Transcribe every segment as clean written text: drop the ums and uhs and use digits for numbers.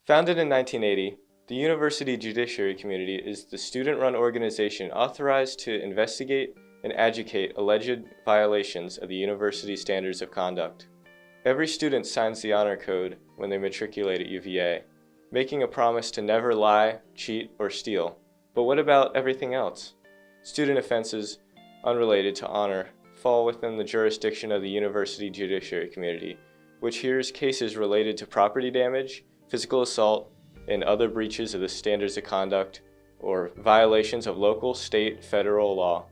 Founded in 1980, the University Judiciary Community is the student-run organization authorized to investigate and adjudicate alleged violations of the university standards of conduct. Every student signs the honor code when they matriculate at UVA, making a promise to never lie, cheat, or steal. But what about everything else? Student offenses unrelated to honor fall within the jurisdiction of the University Judiciary Community, which hears cases related to property damage, physical assault, and other breaches of the standards of conduct or violations of local, state, federal law.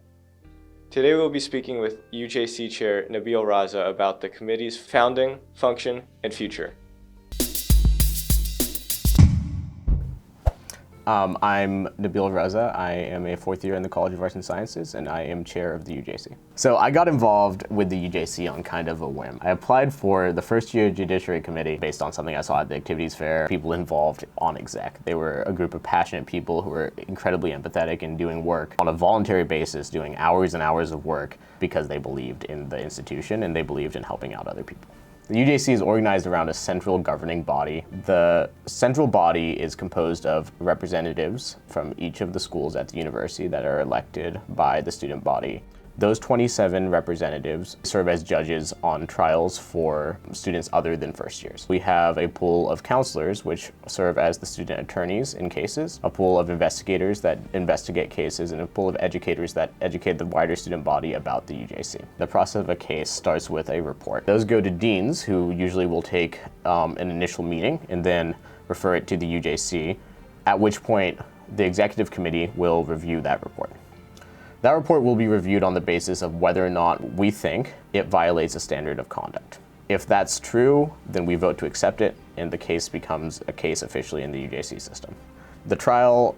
Today we'll be speaking with UJC Chair Nabeel Raza about the committee's founding, function, and future. I'm Nabeel Raza. I am a fourth year in the College of Arts and Sciences, and I am chair of the UJC. So I got involved with the UJC on kind of a whim. I applied for the first year Judiciary Committee based on something I saw at the activities fair. People involved on exec. They were a group of passionate people who were incredibly empathetic and doing work on a voluntary basis, doing hours and hours of work because they believed in the institution and they believed in helping out other people. The UJC is organized around a central governing body. The central body is composed of representatives from each of the schools at the university that are elected by the student body. Those 27 representatives serve as judges on trials for students other than first years. We have a pool of counselors, which serve as the student attorneys in cases, a pool of investigators that investigate cases, and a pool of educators that educate the wider student body about the UJC. The process of a case starts with a report. Those go to deans, who usually will take an initial meeting and then refer it to the UJC, at which point the executive committee will review that report. That report will be reviewed on the basis of whether or not we think it violates a standard of conduct. If that's true, then we vote to accept it, and the case becomes a case officially in the UJC system. The trial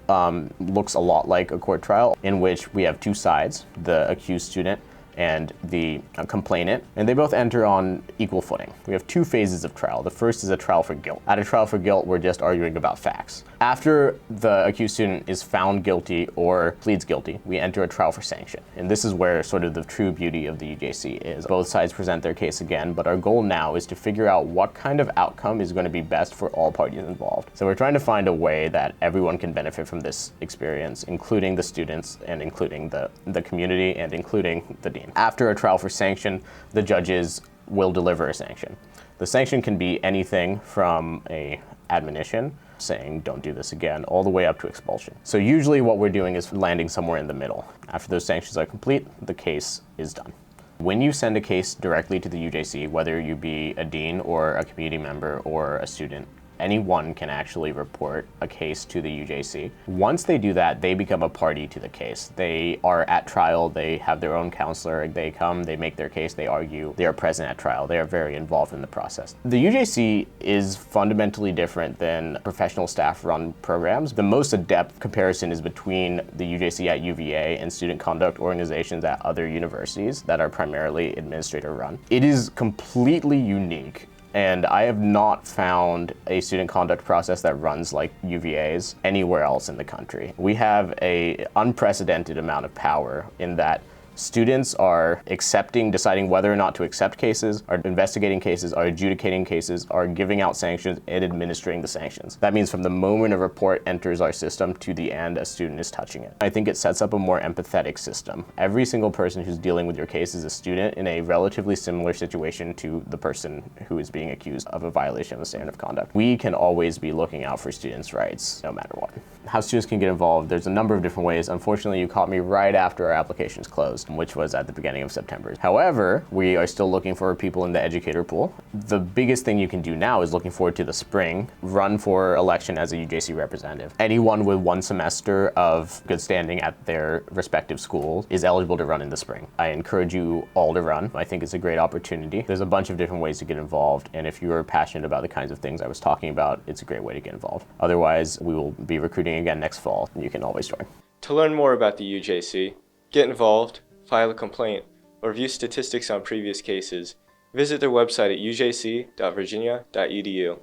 looks a lot like a court trial, in which we have two sides, the accused student and the complainant, and they both enter on equal footing. We have two phases of trial. The first is a trial for guilt. At a trial for guilt, we're just arguing about facts. After the accused student is found guilty or pleads guilty, we enter a trial for sanction. And this is where sort of the true beauty of the UJC is. Both sides present their case again, but our goal now is to figure out what kind of outcome is going to be best for all parties involved. So we're trying to find a way that everyone can benefit from this experience, including the students and including the community and including the dean. After a trial for sanction, the judges will deliver a sanction. The sanction can be anything from an admonition, saying don't do this again, all the way up to expulsion. So usually what we're doing is landing somewhere in the middle. After those sanctions are complete, the case is done. When you send a case directly to the UJC, whether you be a dean or a community member or a student, anyone can actually report a case to the UJC. Once they do that, they become a party to the case. They are at trial, they have their own counselor, they come, they make their case, they argue, they are present at trial, they are very involved in the process. The UJC is fundamentally different than professional staff-run programs. The most adept comparison is between the UJC at UVA and student conduct organizations at other universities that are primarily administrator-run. It is completely unique. And I have not found a student conduct process that runs like UVA's anywhere else in the country. We have an unprecedented amount of power in that students are deciding whether or not to accept cases, are investigating cases, are adjudicating cases, are giving out sanctions, and administering the sanctions. That means from the moment a report enters our system to the end a student is touching it. I think it sets up a more empathetic system. Every single person who's dealing with your case is a student in a relatively similar situation to the person who is being accused of a violation of the standard of conduct. We can always be looking out for students' rights, no matter what. How students can get involved, there's a number of different ways. Unfortunately, you caught me right after our applications closed, which was at the beginning of September. However, we are still looking for people in the educator pool. The biggest thing you can do now is looking forward to the spring, run for election as a UJC representative. Anyone with one semester of good standing at their respective schools is eligible to run in the spring. I encourage you all to run. I think it's a great opportunity. There's a bunch of different ways to get involved, and if you're passionate about the kinds of things I was talking about, it's a great way to get involved. Otherwise, we will be recruiting again next fall, and you can always join. To learn more about the UJC, get involved, file a complaint, or view statistics on previous cases, visit their website at ujc.virginia.edu.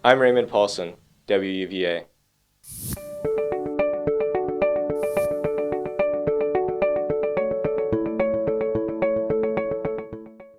I'm Raymond Paulson, WUVA.